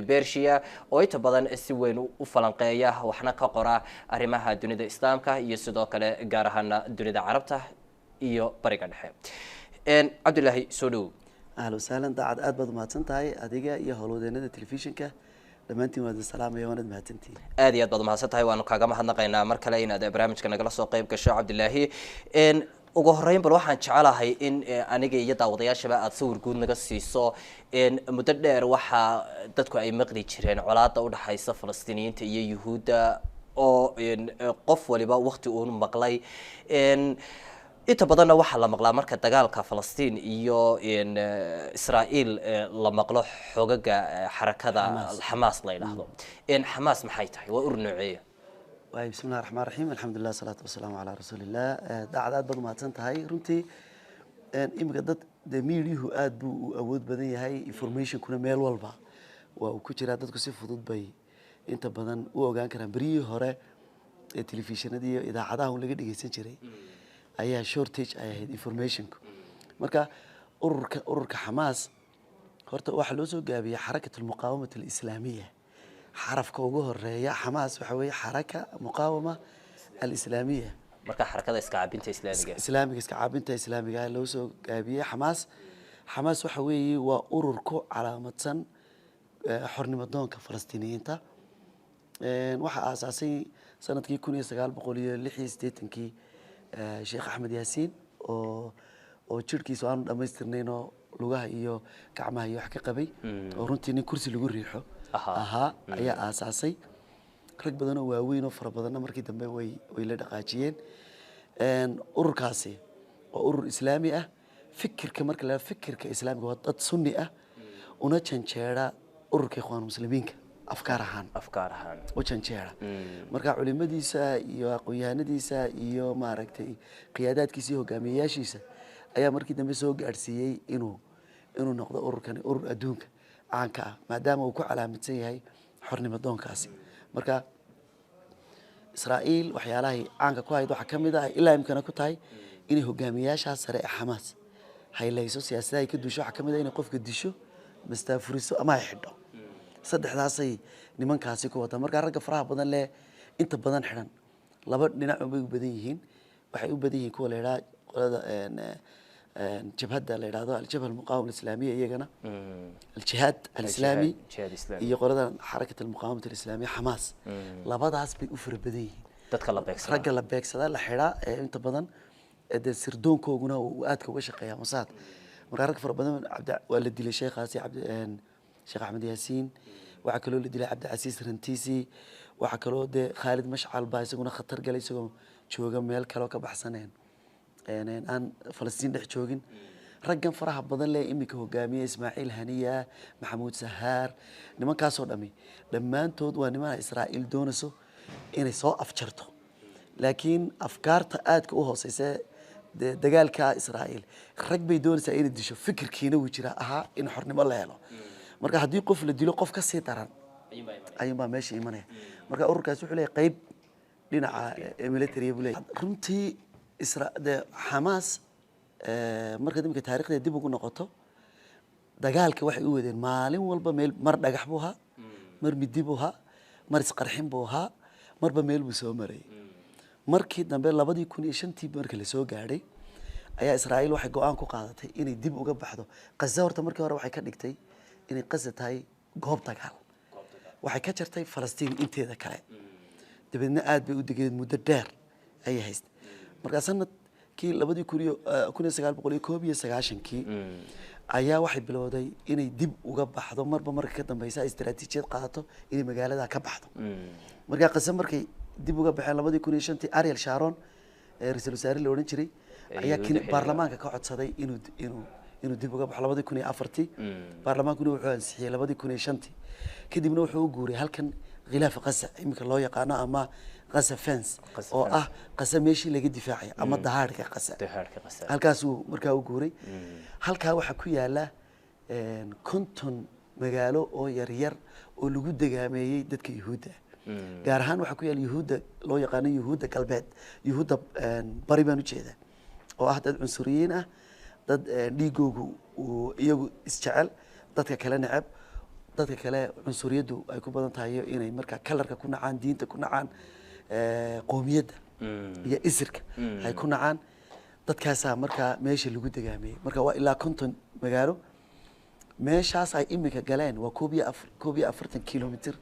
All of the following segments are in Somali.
bershiya oo inta badan si weyn u falanqeeya waxna ka qora arrimaha dunida islaamka iyo sidoo kale gaar ahaan dunida carabta iyo bariga dhexe cabdullaahi soo dhow ahlan wasahlan daacad aad baad mahadsan tahay adiga iyo howlwadeenada telefishinka dhammaantiin waad salaamaya waanad mahadsantihiin aad iyo aad baad mahadsan tahay waanu kaaga mahadnaqaynaa mar kale inaad barnaamijka nagala soo qayb gasho cabdullaahi ugu horeyn bal waxaan jecelahay in aniga iyo daawadayaashaba aad sawir guud naga siiso muddo dheer waxa dadku ay maqli jireen colaada u dhaxaysa Falastiiniyiinta iyo Yuhuudda oo qof waliba waqti uu maqlay inta badanna waxa la maqlaa marka dagaalka Falastiin iyo Israa'iil la maqlo xogaga xarakada Hamas la yiraahdo Hamas maxay tahay waa urnuuciye بسم الله الرحمن الرحيم الحمد لله والصلاة والسلام على رسول الله دعوات بدو ما تنتهي رنتي إمك ضد دميريه آد بو أود بدني هاي information كنا ميل والبا وكتير عدد كسي فضود بي أنت بدن وأوجان كنا بريه هراء التلفزيون دي إذا عداهم لقيت يجلسين شري أيها shortage أيها information مركا أورك حماس هرت وحلوزو جابي حركة المقاومة الإسلامية حرف كوجه الرياء حماس وحوي حركة مقاومة الإسلامية. مركز حركة إسكعابينتا إسلامية. إسكعابينتا إسلامية لو سو جابية حماس وحوي وأوركو على متسن حرن مدون كفلسطينيين تا. وح أساسي سنة كي يكون يستقال بقولي لحية ستيتن كي شيخ أحمد ياسين أو تركي سؤال دمسترنينو لغة إيو كعمها إيو حكي قبي ورنتيني كرسي لغو ريحو. ayaa aasaasay rag badan oo waaweyn oo fara badan markii dambe way la dhaqaajiyeen ururkaasi oo urur islaami ah fikirka marka la fikirka islaamiga waa dad sunni ah una janjeera ururka ikhwaan muslimiinka afkaar ahaan oo janjeera marka culimadiisa iyo aqoonyahanadiisa iyo maaragtay qiyaadaadkiisa iyo hogaamiyayaashiisa ayaa markii dambe soo gaarsiiyay inuu noqdo ururkan urur adduunka عنك ما دام وكل علامة هي حرني مدون كاسي مركا إسرائيل وحيالها عنك كوايد وحكم ده إلا يمكن أكو تاي إنه هو جامياش سريع حماس هاي ليسوا سياسة يكدوا شو حكم ده إنه قف كدشوا مستفرسوا ما يحدوا صدق هذا صي نمان كاسي كوا تمركا رجع فرح بدن له أنت بدن حرن لابد ننعم بديهين وحيو بديهين كوا لراج جبهة الإرادة الجبهة المقاومة الإسلامية يجنا الجهاد الإسلامي يقولون حركة المقاومة الإسلامية حماس لابد عصبي أفر بديه تدخل بيكس رجل بيكس هذا الحراء أنت بدن ده سردون كوجنا وآتك وشق يا مسات مرارك فر بدن عبد والدي للشيخ عاسي عبد شيخ أحمد ياسين وعكلوا لدي عبد العزيز رنتيسي وعكلوا ده خالد مشعل بايس يقولون خطر جالس يقولون شو جم ميل كلوك بحسنين يعني أن فلسطين ده شوقين رجع فرح بدل لي إمك هو جامية إسماعيل هنية محمود سهار نما كاسود أمي لما أنتود ونما إسرائيل دونسو إني صو أفكرته لكن أفكار تأت كوه سيسا دجال كإسرائيل رجع بيدونس إني دشوا فكر كينو وجراءها إن حرني ما الله له مركا هدي قفل ديلو قف كسي تران أيما ماشي إيمانه مركا أورك سوح لي قيب لنا ميليتري بولي رمتي إسرائيل حماس مركز دمك تاريخ دي بقول نقطة دجالك واحد يودين مالين والبا ميل مر دجحبوها مر بديبوها مر سقرحين بوها مر بميل بسومري مركز دمبل لابد يكون يشنتي مركز اللي سوق عادي أي إسرائيل واحد جوان كقاعدته إني ديب وجب بحده قزة ورت مركز ورا واحد كنكتي إني قزة هاي جوب دجال واحد كشرتي فلسطين أنت ذا كلام تبينا قاعد بيودي جد مددر أي هيست marka sanadkii 1991 ayaa waxay bilowday inay dib uga baxdo marba marka ka dambaysa istiraatiijiyad qaadato inay magaalada ka baxdo marka qasam markay dib uga baxeen 2005 Ariel Sharon ra'iisul wasaare la oran jiray ayaa kin baarlamaanka ka codsaday inuu dib uga baxo 2004 baarlamaankuna wuxuu ansixiyay 2005 kadibna wuxuu u guuray halkan khilaaf qasa imika loo yaqaan ama قصة فنس أو قصة ماشي لقي دفاعي أما ظهر كقصة هالكاسو مركاو جوري هالكا وحكويا له كنتن مجاله أو يرير أو لجود جامعي دتك يهودا جارهان وحكويا اليهودا لو يقاني يهودا كالبيت يهودا بريبانو كذا أو أحد العنصريين ضد ليجو ويجو استعال ضد كلا نعب dadka kale cunsuriyadu ay ku badan tahay inay markaa kalarka ku nacaan diinta ku nacaan qoomiyadda iyo isirka ay ku nacaan dadkaasaa markaa meesha lagu degaamiyey marka waa ilaa 50 magaalo meeshaas ay imika galeen waa 41 kilomitir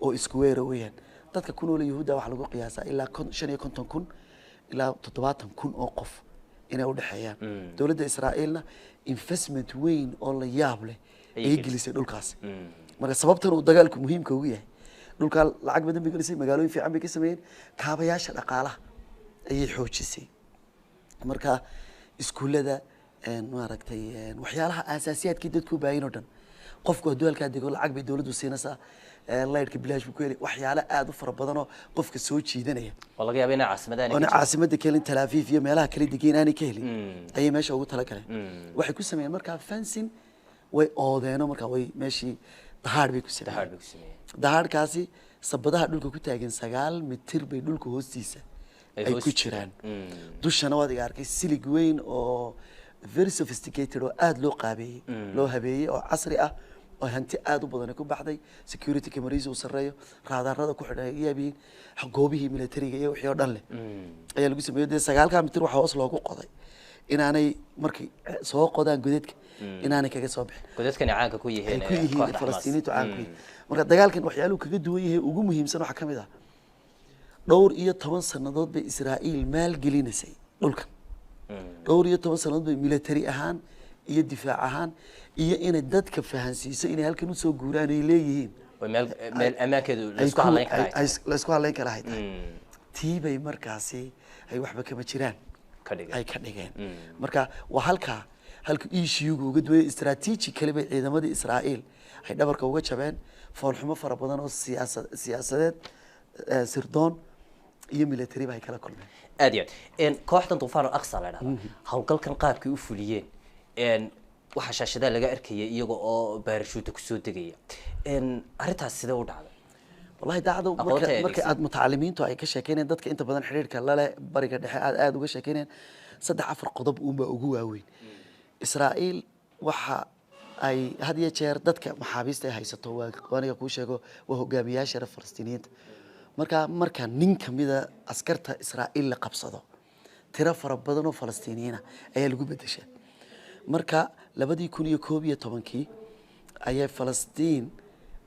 oo isku weera weeyaan dadka ku nool yahuuda waxa lagu qiyaasaa ilaa 55,000 ilaa 70,000 oo qof inay u dhaxeeyaan dawladda Israa'iilna investment weyn oo la yaab leh ay gelisay dhulkaas marka sababtan uu dagaalku muhiimka ugu yahay dhulka lacag badan bay gelisay magaalooyin fiican bay ka sameeyeen kaabayaasha dhaqaalaha ayay xoojisay marka iskuulada maaragtay waxyaalaha asaasiyaadkii dadku baahin oo dhan qofku hadduu halkaa dego lacag bay dawladdu siinaysaa laydhka bilaash buu ku helay waxyaalo aad u fara badan oo qofka soo jiidanaya oo laga yaabo inay caasimadda kelin Tel Aviv iyo meelaha kale degan aanay ka helin ayay meesha ugu tala galeen waxay ku sameeyeen markaa fencing way oodeeno markaa way meeshii dahaar bay ku sameeyeen dahaarkaasi sabadaha dhulka ku taagan 9 mitir bay dhulka hoostiisa ay ku jiraan dushana waad iga arkay silig weyn oo very sophisticated oo aad loo qaabeeyay loo habeeyay oo casri ah oo hanti aad u badan ku baxday security cameras oo sareeyo raadarada ku xidhay yaabeen goobihii militariga iyo wixii oo dhan leh ayaa lagu sameeyay 9 mitir waxa hoos loogu qoday inaanay markii soo qodaan godadka inaanay kaga soo bixin godadkani caanka ku yihiin Falastiiniintu caanka marka dagaalkan waxyaalo kaga duwan yahay ugu muhiimsan waxa kamid ah dhowr iyo 10 sanadood bay Israa'iil maal gelinaysay dhulkan dhowr iyo 10 sanadood bay military ahaan iyo difaac ahaan iyo inay dadka fahansiiso inay halkan u soo guuraan ay leeyihiin meel ammaankeedu la isku halayn karahay tiibay markaasi ay waxba kama jiraan ay ka dhigeen marka waa halka issue-gu uga duway strategy bay ciidamada Israa'iil ay dhabarka uga jabeen foolxumo fara badan oo siyaasadeed sirdoon iyo military bay kala kulmeen aad iyo kooxdan Duufaan al-Aqsa la yiraahdo hawlgalkan qaabkii u fuliyeen waxa shaashada laga arkayay iyaga oo baarashuuta ku soo degaya arintaas sidee u dhacday wallahi daacado markay aad mutacalimiintu ay ka sheekeyneen dadka inta badan xiriirka la leh bariga dhexe aad uga sheekeyneen 3-4 qodob ugu waaweyn Israa'iil waxa ay had iyo jeer dadka maxaabiista ay haysato waaniga ku sheego waa hogaamiyaasha reer Falastiiniyiinta marka nin kamida askarta Israa'iil la qabsado tiro fara badan oo Falastiiniyiin ayaa lagu bedeshay marka 2011 ayaa Falastiin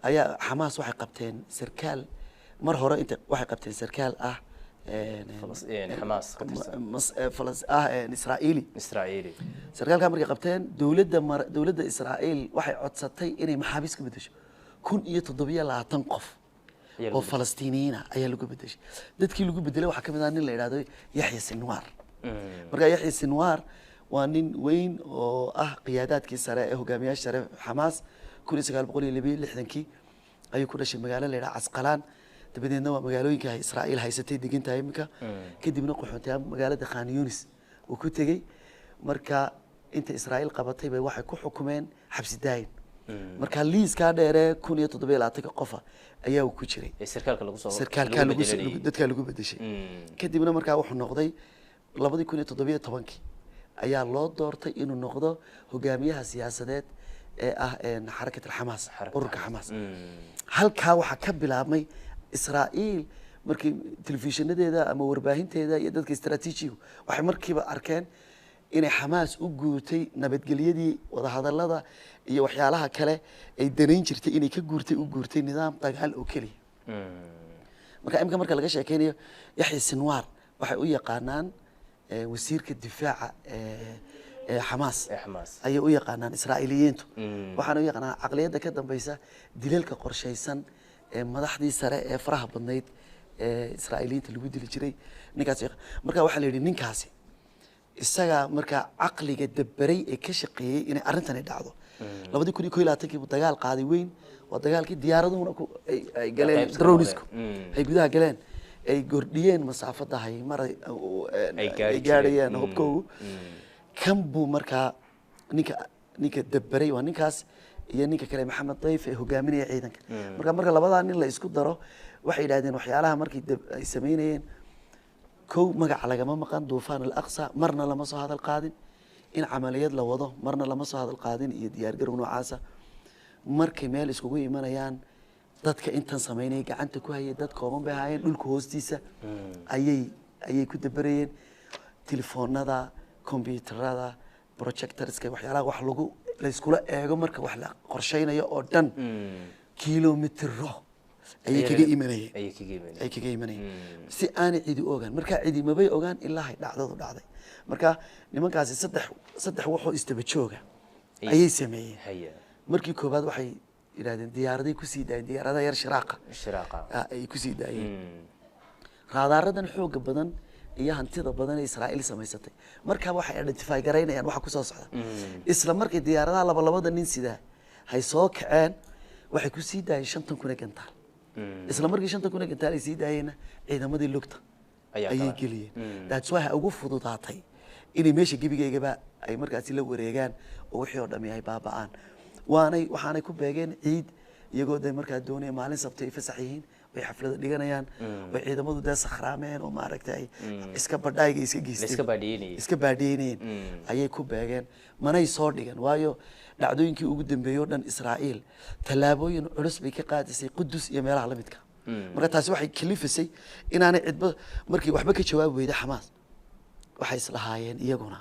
ayaa Hamas waxay qabteen sarkaal mar hore inta waxay qabteen sarkaal ah Hamas Israa'iili sarkaalka markay qabteen dawladda Israa'iil waxay codsatay inay maxaabiis ka bedesho 1720 qof oo Falastiiniyiin ayaa lagu bedeshay dadkii lagu bedelay waxa kamid ah nin la yiraahdo Yahya Sinwar marka Yahya Sinwar waa nin weyn oo ah qiyaadaadkii sare ee hogaamiyaasha sare Hamas 1962 ayuu ku dhashay magaalo la yiraahdo Asqalaan dabadeedna waa magaalooyinka Israa'iil haysatay degantahay imika kadibna qaxootiga magaalada Khan Yunis uu ku tagay marka inta Israa'iil qabatay bay waxay ku xukumeen xabsi daayin marka liiska dheere 1720 qof ayaa ku jiray sarkaalka dadka lagu bedeshay kadibna marka wuxuu noqday 2017 ayaa loo doortay inuu noqdo hogaamiyaha siyaasadeed ee ah xarakada Hamas ururka Hamas halka waxa ka bilaabmay Israa'iil markii telefishiinadeeda ama warbaahinteeda iyo dadka istiraatiijiga waxay markiiba arkeen inay Hamas u guurtay nabadgelyadii wada hadallada iyo waxyaalaha kale ay daneyn jirtay inay ka guurtay nidaam dagaal oo kaliya marka laga sheekeynayo Yahya Sinwar waxay u yaqaanaan wasiirka difaaca Hamas ayay u yaqaanaan Israa'iiliyiintu waxaan u yaqaanaa aqliyada ka dambaysa dilalka qorsheysan madaxdii sare ee faraha badnayd Israa'iiliyiinta lagu dili jiray ninkaas marka waxa la yiri ninkaasi isaga marka aqliga dabaray ee ka shaqeeyay in arrintan ay dhacdo 2021 buu dagaal qaaday weyn oo dagaalkii diyaaraduhuna ay galeen dronisku ay gudaha galeen ay gordhiyeen masaafada hay mar ay gaarayeen hubkoodu kan buu marka ninka dabaray waa ninkaas iyo ninka kale Maxamed Dayf ee hogaaminaya ciidanka marka labada nin la isku daro waxay yiraahdeen waxyaalaha markii ay sameeyeen كو مجا على جماعة مكان دوفان الأقصى مرنا لما صار هذا القادم إن عمليات لوضه مرنا لما صار هذا القادم يديار جرون وعاسة markay meel iskugu imanayaan dadka intan sameynaya gacanta ku hayay dad kooban bay ahaayeen dhulka hoostiisa ayay ku dabarayeen telefoonada kombiyuutarada projectorska waxyaalaha wax lagu la iskula eego marka wax la qorsheynayo oo dhan kilomitro ayay kaga imanayeen si aanay cidi ogaan marka cidi mabay ogaan ilaa ay dhacdadu dhacday marka nimankaasi saddex wuxuu istaba jooga ayay sameeyeen markii koobaad waxay yiraahdeen diyaaraday ku sii daayeen diyaarada yar shiraaqa ay ku sii daayeen raadaaradan xoog badan iyo hantida badan ee Israa'iil samaysatay marka waxay identify gareynayaan waxa ku soo socda isla markii diyaaradaha labada nin sida hay soo kaceen waxay ku sii daayeen 5,000 gantaal isla markii 5,000 gantaal ay sii daayeen ciidamadii lugta ayay geliyeen that's why ugu fududaatay inay meesha gibigeygaba ay markaas la wareegaan oo wixii oo dhamay ay baaba'aan waxaanay ku beegeen ciid iyagoo day markaa doonay maalin sabtay fasax yihiin way xaflada dhiganayaan way ciidamadu daa sakhraameen oo maaragtay iska badhaayga iska geysteen iska baadhiineen ayay ku beegeen manay soo dhigan waayo dhacdooyinkii ugu dambeeyay oo dhan Israa'iil talaabooyin culus bay ka qaadisay Qudus iyo meelaha la midka marka taasi waxay kalifisay inaanay cidba markii waxba ka jawaab weyday Xamaas waxay islahaayeen iyaguna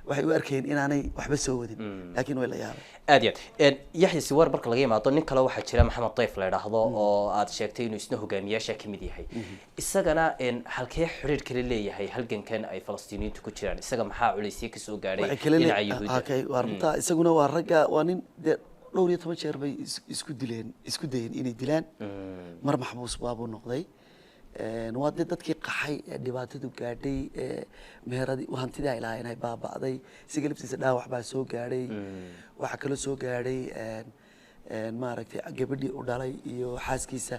waxay u arkeen inaanay waxba soo wadin laakiin way la yaabay aad yaxya siwar marka laga yimaado nin kale waxa jira maxamed dayf la yiraahdo oo aad sheegtay inuu isna hogaamiyaasha kamid yahay isagana halkee xiriir kale leeyahay halgankan ay Falastiiniyiintu ku jiraan isaga maxaa culeysay ka soo gaaray dhinaca Yahuudda warta isaguna waa ragga waa nin dhowr iyo 10 jeer bay isku dayeen inay dilaan mar maxbuus baabuu noqday وادي dadkii qaxay ee dhibaatadu gaadhay meheradii hantida ay lahaayeen ay baaba'day sigalibtiisa dhaawac baa soo gaadhay waxa kale soo gaadhay maaragtay gabadhii u dhalay iyo xaaskiisa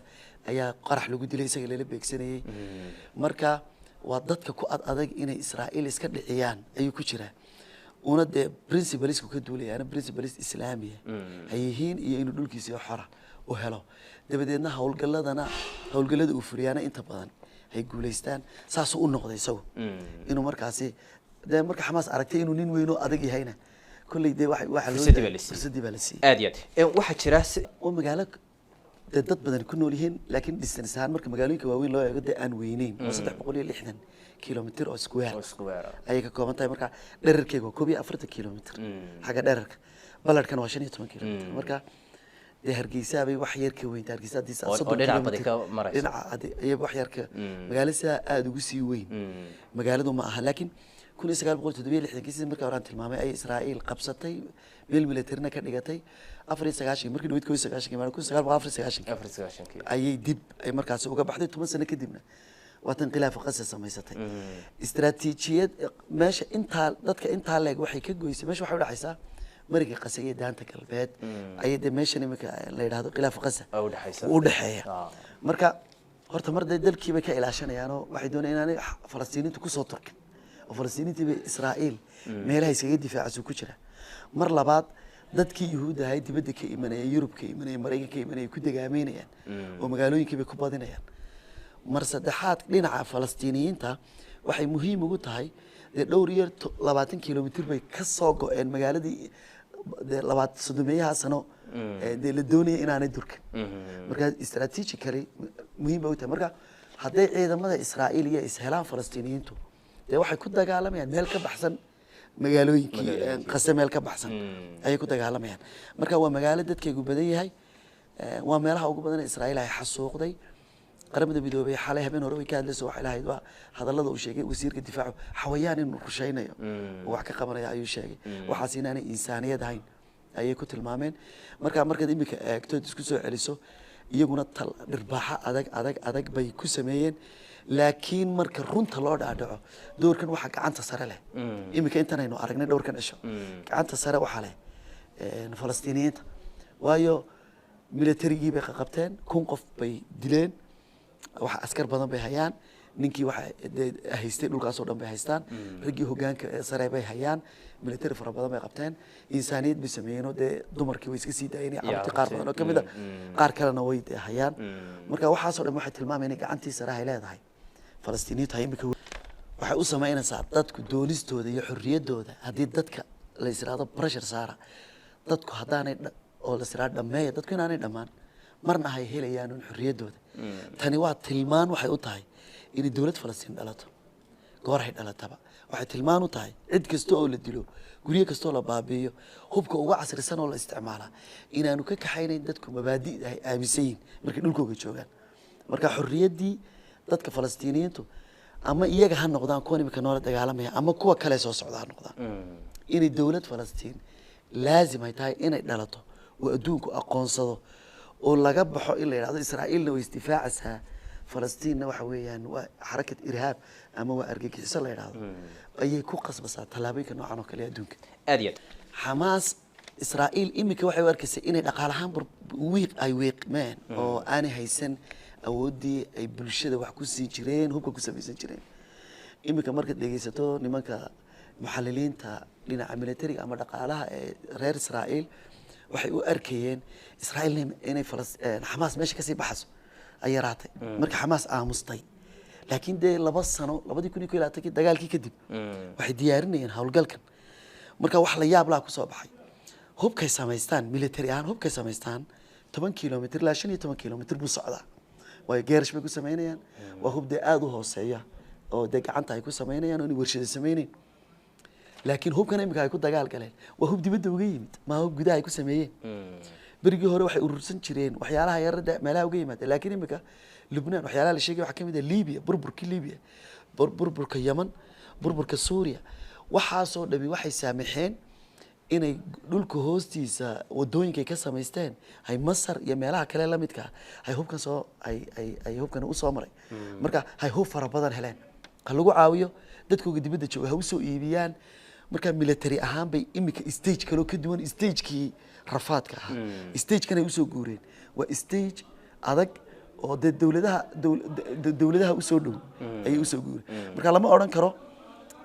ayaa qarax lagu dilay isaga leela beegsanayay marka waa dadka ku adag inay Israa'iil iska dhiciyaan ayuu ku jiraa una de principles ku ka duulayaan principles islaamiga ay yihiin iyo inuu dhulkiisa xora u helo dabadeedna hawlgallada uu furiyana inta badan ay guuleystaan saas uu noqday isagu inuu markaasi marka Xamaas aragtay inuu nin weyn oo adag yahayna kulli waxa loo fursadii baa la siiyay aad waxa jira oo magaalo dad badan ku nool yihiin laakiin distance ahaan marka magaalooyinka waaweyn loo eego aan weyneyn 360 kilomitir oo square ay ka kooban tahay marka dhererkeega 40 kilomitir xaga dhererka baladkan waa 15 kilomitir marka Hargeysa bay wax yar ka weyn Hargeysa diisa oo dhinaca badi ka marayso dhinaca wax yar ka magaalada aad ugu sii weyn magaaladu ma aha laakiin 1967 markii horaan tilmaamay ay Israa'iil qabsatay meel militarina ka dhigatay 94 markii dhawid 1994 ayay dib ay markaas uga baxday 10 sano kadibna waatan khilaaf qasas samaysatay istiraatiijiyad meesha dadka leeg waxay ka goysay meesha waxa u dhaxaysaa markii qasay daanta galbeed ayay meesha nimka la yiraahdo khilaaf qasa u dhaxeeya marka horta marday dalkiiba ka ilaashanayaan waxay doonayaan inay Falastiiniintu ku soo turkan oo Falastiiniintu Israa'iil meelaha iskaga difaacayso ku jira mar labaad dadkii Yahuudda ay dibadda ka imanayeen Yurub ka imanayeen Mareykanka ka imanayeen ku dagaameynayaan oo magaalooyinkii bay ku badinayaan mar saddexaad dhinaca Falastiiniyiinta waxay muhiim ugu tahay dhowr iyo 20 kilomitir bay ka soo go'een magaaladii 20 sano la doonayay inaanay durkan marka strategically muhiim u tahay marka haday ciidamada Israa'iil iyo Israa'iil Falastiiniyiintu waxay ku dagaalamayaan meel ka baxsan magaalooyinkii qasameel ka baxsan ay ku dagaalamayaan marka waa magaalo dadkeegu badan yahay waa meelaha ugu badan Israa'iil ay xasuuqday qaramada midoobay xalay habeen hore way ka hadlayso waxa ilaahay waa hadallada uu sheegay wasiirka difaacu xawayaan inuu rushaynayo wax ka qabanaya ayuu sheegay waxaas inaanay insaaniyad ahayn ayay ku tilmaameen marka imika eegto isku soo celiso iyaguna tal dhirbaaxa adag bay ku sameeyeen laakiin marka runta loo dhaadhaco doorkan waxa gacanta sare leh imika intan aynu aragnay doorkan cisho gacanta sare waxa leh Falastiiniyiinta waayo militarigii bay qabteen 1,000 qof bay dileen waxa askar badan bay hayaan ninkii waxa haystay dhulkaas oo dhan bay haystaan ragii hoggaanka sare bay hayaan military fara badan bay qabteen insaaniyad bay sameeyeen oo dumarkii way iska sii daayeen carruurtii qaar badan oo kamid ah qaar kalena way hayaan marka waxaas oo dhan waxay tilmaamayeen gacantii sare ay leedahay Falastiiniyiinta imika waxay u sameynaysaa dadku doonistooda iyo xorriyadooda hadii dadka la israado pressure saara dadku hadaanay oo la siraa dhameeya dadku inaanay dhamaan marna ay helayaan xorriyadooda tani waa tilmaan waxay u tahay in dawlad Falastiin dhalato goor ay dhalataba waxay tilmaan u tahay cid kasta oo la dilo guriga kasta oo la baabiyo hubka uga casrisan oo la isticmaala inaanu ka kaxaynayn dadku mabaadi'da ay aaminsan markay dhulkooda joogaan marka xorriyadii dadka Falastiiniyiintu ama iyaga ha noqdaan kuwa imika noola dagaalamaya ama kuwa kale soo socda ha noqdaan inay dawlad Falastiin laazim ay tahay inay dhalato oo adduunku aqoonsado oo laga baxo in la yiraahdo Israa'iilna way isdifaacaysaa Falastiinna waxa weeyaan waa xarakad irhaab ama waa argagixiso la yiraahdo ayay ku qasbaysaa talaabooyinka noocan oo kale adduunka aadiyad Hamas Israa'iil imika waxay u arkaysaa inay dhaqaalahaan weeqmeen oo aanay haysan awoodii ay bulshada wax ku sii jireen hubka ku samaysan jireen imika marka dhageysato nimanka muxalliliinta dhinaca militariga ama dhaqaalaha ee reer Israa'iil waxay u arkayeen Israa'iil inay Hamas meesha ka sii baxayso ay yaraatay marka Hamas aamustay laakiin de 2 sano 2022 dagaalkii kadib waxay diyaarinayeen hawlgalkan marka wax la yaab la ku soo baxay hubkay samaystaan military ahaan hubkay samaystaan 10 kilomitir ilaa 15 kilomitir buu socdaa way geerish bay ku sameynayaan waa hub de aad u hooseeya oo de gacanta ay ku sameynayaan oo warshada sameeyeen laakiin hubkan imika ay ku dagaal galeen waa hub dibadda uga yimid ma hub gudaha ay ku sameeyeen برجي هو راح يرسل شرين وحيالها يرد ملاها وقيمة لكن إمك لبنان وحيالها الشيء وحكي من ليبيا بربر كليبيا بربر كيمن بربر كسوريا وحاسو نبي وحي سامحين إن دول كهوستيس ودوين كيكسر ميستين هاي مصر يملاها كلا لميتك هاي هوب كان صو هاي هوب كان أوصى مري مركا هاي هوب فربضان هلان قالوا عاويو دتكو قد بدأ شو هوسو إيبيان مركا ميلتري أهم بي إمك ستيج كانوا كدوان ستيج كي رفاتك ستيج كانوا يوسو جورين وستيج هذاك دولتها وسودو أي وسو جور مركا لما أوران كرو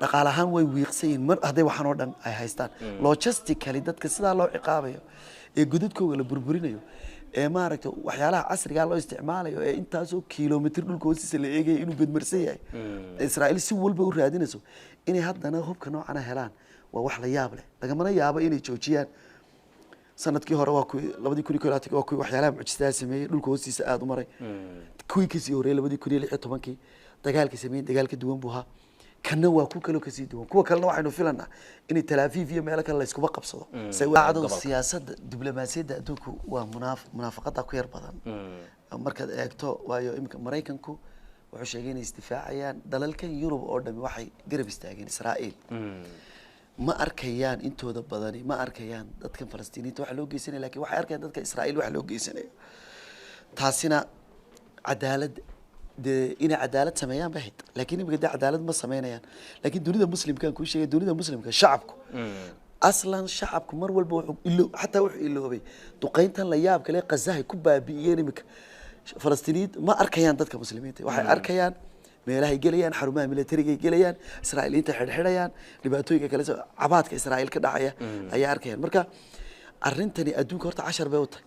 dhaqaalahaan way wiiqsayeen mar haday waxaan oo dhan ay haystaan logistically dadka sida loo ciqaabayo ee gudadkooda la burburinayo ee maaragtay waxyaalaha casriga loo isticmaalayo ee intaas oo kiiloomitir dhulka hoostiisa la eegay inuu bedmarsan yahay Israa'iil si walba u raadinayso inay haddana hubka noocan ah helaan waa wax la yaab leh lagamana yaabo inay joojiyaan sanadkii hore waa 2020 waa kuwi waxyaalaha mucjisada sameeyay dhulka hoostiisa aad u maray kuwii kasii horeeyay 2016 dagaalka sameeyay dagaalka duwan buu ahaa كنا وكل كلو كسيدون كوا كلنا واحد نفيلنا إني تلافيف في مالك الله يسكب قبصه سوى عدد السياسة الدبلوماسية دوك ومنافقات أكوير بدن مركز أكتو ويا يمكن مريكانكو وعشاقين استفاعيان دلالكن يوروب أوردن واحد قرب استاجين إسرائيل ما أركيان أنتو ذا بدني ما أركيان دتكن فلسطيني توحلو جيسني لكن واحد أركيان دتكن إسرائيل وحلو جيسني تحسنا عدالة إن عدالة سميان بهت لكن بجد عدالة ما سمينايان لكن دولة مسلم كان كل شيء دولة مسلم كان شعبكم أصلاً شعبكم مر والبوح إلو حتى وح إلو بي تقين تن لياب كلي قزاه كوبا بيجي مك فلسطينيين ما أركيان ضدك مسلمين واحد أركيان ميلاه يجليان حرمها ميلتري يجليان إسرائيليين تحد حريان لبعتوي كلا عباد كإسرائيل كدعية أي أركيان مركا أرنتني أدوك هرت 10 بيوت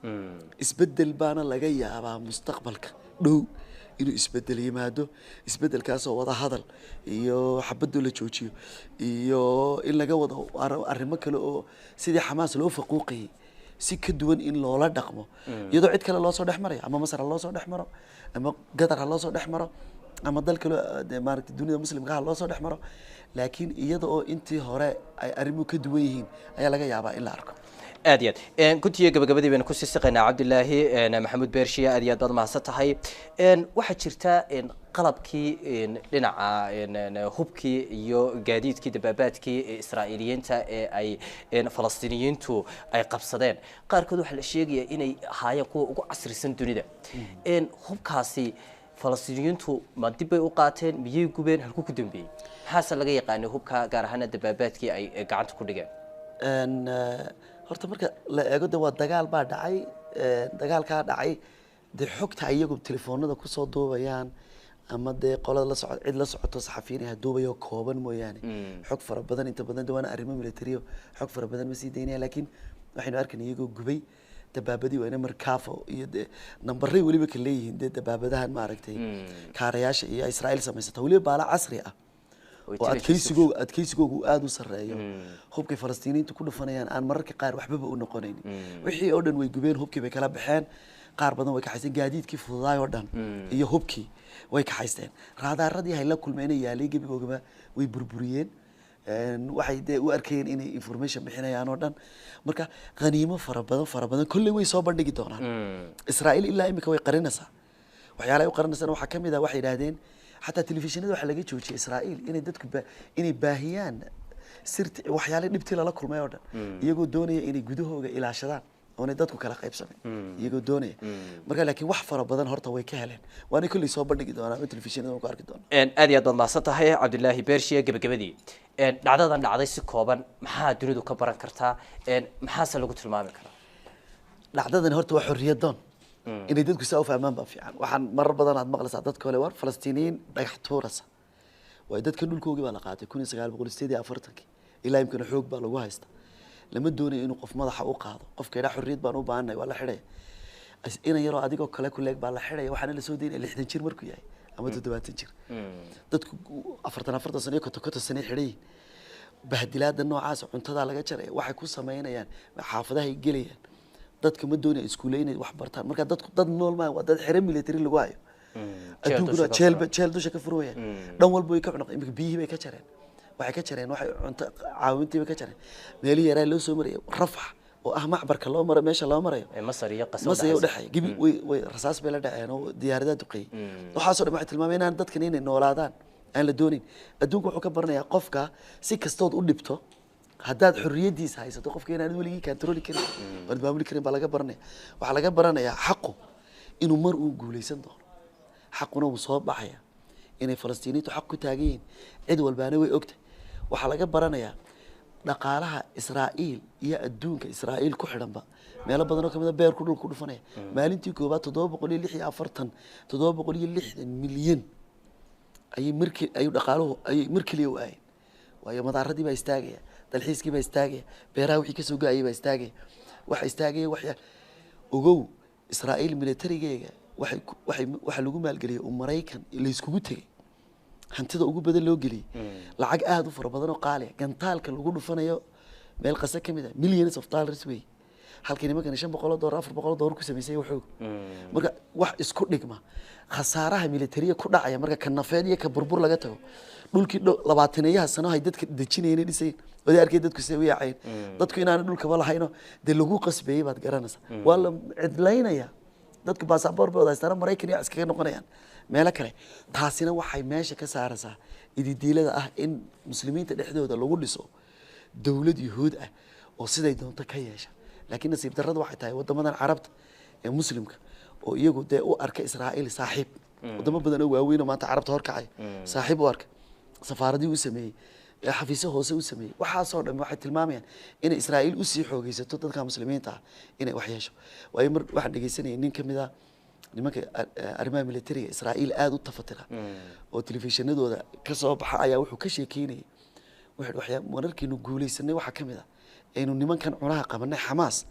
إسبدل بانا لجيا أبا مستقبلك دو inuu isbedel yimaado isbedelkaas oo wada hadal iyo xabad la joojiyo iyo in laga wado arrimo kale oo sidii Hamas loo faquuqay si ka duwan in loola dhaqmo iyadoo cid kale loo soo dhaxmaray ama Masar loo soo dhaxmaro ama Qatar loo soo dhaxmaro ama dal kale maaragtay dunida muslimka loo soo dhaxmaro laakiin iyadoo intii hore ay arrimo ka duwan yihiin ayaa laga yaabaa in la arko aadiyad كنت gabagabadii baan ku siisaqaynaa Cabdillaahi Maxamuud Beershiya aadiyad baad mahadsantahay waxa jirta qalabkii dhinaca hubkii iyo gaadiidkii dababaadkii Israa'iiliyiinta ee ay Falastiiniyiintu ay qabsadeen qaarkood waxa la sheegaya inay ahaayeen kuwa ugu casrisan dunida hubkaasi Falastiiniyiintu ma dib bay u qaateen miyay gubeen halku ku dambeeyay maxaa laga yaqaan hubka gaar ahaan dababaadkii ay gacanta ku dhigeen horta marka la eego waa dagaal baa dhacay dagaalka dhacay de xogta iyagu telefoonada ku soo duubayaan ama de qolada la socod cid la socoto saxafiin ah duubayo kooban mooyaane xog fara badan inta badan dawana arrimo military xog fara badan ma sii deynaya laakiin waxaynu arkaynaa iyagu gubay dabaabadii waa inay markaafo iyo de nambaray waliba kale yihiin de dabaabadahan ma aragtay kaarayaasha iyo Israa'iil samaysata waliba baala casri ah oo adkaysigoogu aad u sareeyo hubkay Falastiiniintu ku dhufanayaan aan mararka qaar waxbaba u noqonaynin wixii oo dhan way gubeen hubkii bay kala baxeen qaar badan way ka xaysteen gaadiidkii fududaay oo dhan iyo hubkii way ka xaysteen raadaaradii hay la kulmeen yaalay gebigoogaba way burburiyeen waxay u arkeen inay information bixinayaan oo dhan marka qaniimo fara badan kulli way soo bandhigi doonaan Israa'iil ilaa imika way qarinaysaa waxyaalaha ay qarinaysan waxa kamid ah waxay yiraahdeen حتى تلفزيونada waxa laga joojiyay Israa'iil inay dadku inay baahiyaan sirti waxyaalo dhibti la kulmay oo dhan iyagoo doonaya inay gudahooga ilaashadaan oo inay dadku kala qaybsamaan iyagoo doonaya marka laakiin wax fara badan horta way ka heleen waana kulli soo bandhigi doonaa oo telefishinada ku arki doonaa aad iyo aad baad mahadsantahay Cabdillaahi Beershiye gabagabadii dhacdadan dhacday si kooban maxaa dunidu ka baran kartaa maxaa lagu tilmaami karaa dhacdadan horta waa xorriyadoon inay dadku soo fahmaan ba fiican waxaan marar badan aad maqlaysaa dadka kale war Falastiiniin dhagax tuurasa way dadka dhulkoogii baa la qaatay 1948 ilaa imkana xoog baa lagu haysta lama doonayo inuu qof madaxa u qaado qofka ila xorriyad baan u baahanay wala xidhay in yaro adigoo kale ku leeg baa la xidhay waxaana la soo deeyay 60 jir markuu yahay ama 70 jir dadku 40 sano iyo 50 sano xidhay bahdilaada noocaas cuntada laga jaray waxay ku sameeyaan xaafadaha ay gelayaan dadka ma doonay iskuuleynay wax bartaan marka dadku dad nool ma waa dad xire military lagu hayo adduunka jeel dusha ka furooyaan dhan walba way ka cunaqay imika biyihii bay ka jareen waxay ka jareen waxay cunto caawintii bay ka jareen meelii yaraa loo soo mariyay rafax oo ah macbarka loo maray meesha loo marayo Masar iyo Masar iyo dhaxay gibi way rasaas bay la dhaceen oo diyaaradaha duqay waxa soo dhamaa tilmaameen in dadkan inay noolaadaan aan la doonin adduunku wuxuu ka baranayaa qofka si kastood u dhibto haddaad xorriyadiisa haysato qofka inaan weligii control karin oo maamuli karin baa laga baranaya waxa laga baranayaa xaqu inuu mar uu guuleysan doono xaquna uu soo baxaya inay Falastiiniintu xaq ku taageen cid walbaana way ogtay waxa laga baranayaa dhaqaalaha Israa'iil iyo adduunka Israa'iil ku xidhanba meelo badan oo kamid ah beer ku dhul ku dhufanaya maalintii koobaad 760 milyan ay dhaqaaluhu ay markii u aayeen waayo madaaradii baa istaagaya dalxiiskii baa istaagay beeraha wixii ka soo gaayay baa istaagay waxa istaagay waxa ogow Israa'iil militarigeega waxa lagu maalgeliyay Mareykan la iskugu tagay hantida ugu badan loo geliyay lacag aad u fara badan oo qaali ah gantaalka lagu dhufanayo meel qasa kamid ah millions of dollars way halkii nimankan $500 $400 ku sameeyay wuxuu marka wax isku dhigma khasaaraha militariga ku dhacaya marka kan nafeed iyo ka burbur laga tago dhulkii 20 sano ay dadka dejinayeen dhisay wada arkay dadku si weeyaceen dadku inaan dhulka wala hayno de lagu qasbeeyay baad garanaysaa wala cidlaynaya dadku baasaboor booda haystaan Mareykan iyo iskaga noqonayaan meel kale taasina waxay meesha ka saaraysaa ididiilada ah in muslimiinta dhexdooda lagu dhiso dawlad yahuud ah oo siday doonto ka yeesha laakiin nasiib darrada waxay tahay wadamadan carabta ee muslimka oo iyagu de u arka Israa'iil saaxiib wadamo badan oo waaweyn oo maanta carabta hor kacay saaxiib u arka safaaradii u sameeyay xafiisyo hoose u sameeyay waxa soo dhan waxay tilmaamayaan in Israa'iil u sii xoogeysato dadka muslimiinta inay wax yeesho way mar waxaan dhageysanay nin kamid ah nimanka arrimaha militariga Israa'iil aad u tafatira oo telefishinadooda ka soo baxa ayaa wuxuu ka sheekeynay wararkiinu guuleysanay waxa kamid ah inuu nimankan cunaha qabanay Hamas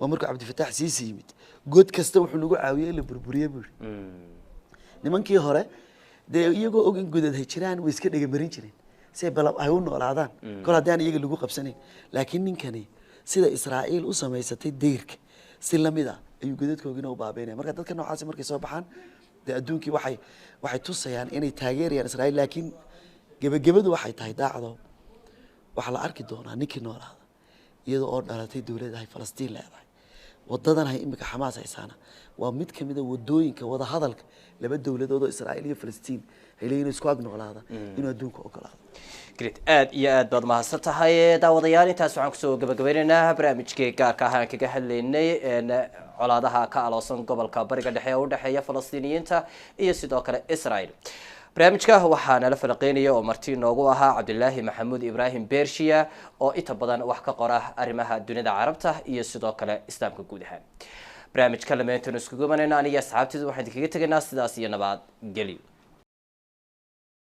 waa markuu Cabdi Fataax Siisi yimid god kasta wuxuu nagu caawiyay in la burburiyo buu nimankii hore de iyagoo og in godad hay jiraan way iska dhiga marin jireen si balab ay u noolaadaan kol hadaan iyaga lagu qabsanin laakiin ninkani sida Israa'iil u sameysatay deyrka si lamida ayuu godadkoogina u baabeynay marka dadka noocaas markay soo baxaan de adduunkii waxay tusayaan inay taageerayaan Israa'iil laakiin gabagabadu waxay tahay daacdo waxa la arki doonaa ninkii noolaada iyadoo oo dhalatay dawladda ay Falastiin leedahay wadadan hay imika Hamas haysaana waa mid kamid ah wadooyinka wada hadalka laba dawladood oo Israa'iil iyo Falastiin ay leeyihiin isku agnoolaada inuu adduunka ogolaado great aad iyo aad baad mahadsantahay daawadayaal intaas waxaan ku soo gabagabaynaynaa barnaamijkii gaarka ah aan kaga hadlaynay colaadaha ka aloosan gobolka bariga dhexe ee u dhaxeeya Falastiiniyiinta iyo sidoo kale Israa'iil barnaamijka waxaa nala falaqeynaya oo marti noogu ahaa Cabdillaahi Maxamuud Ibraahim Beershiye oo inta badan wax ka qora arrimaha dunida carabta iyo sidoo kale islaamka guud ahaan barnaamijka lamaantan isku gubanayna aniga asxaabtiisa waxaan kaga tagnaa sidaas iyo nabad geliyo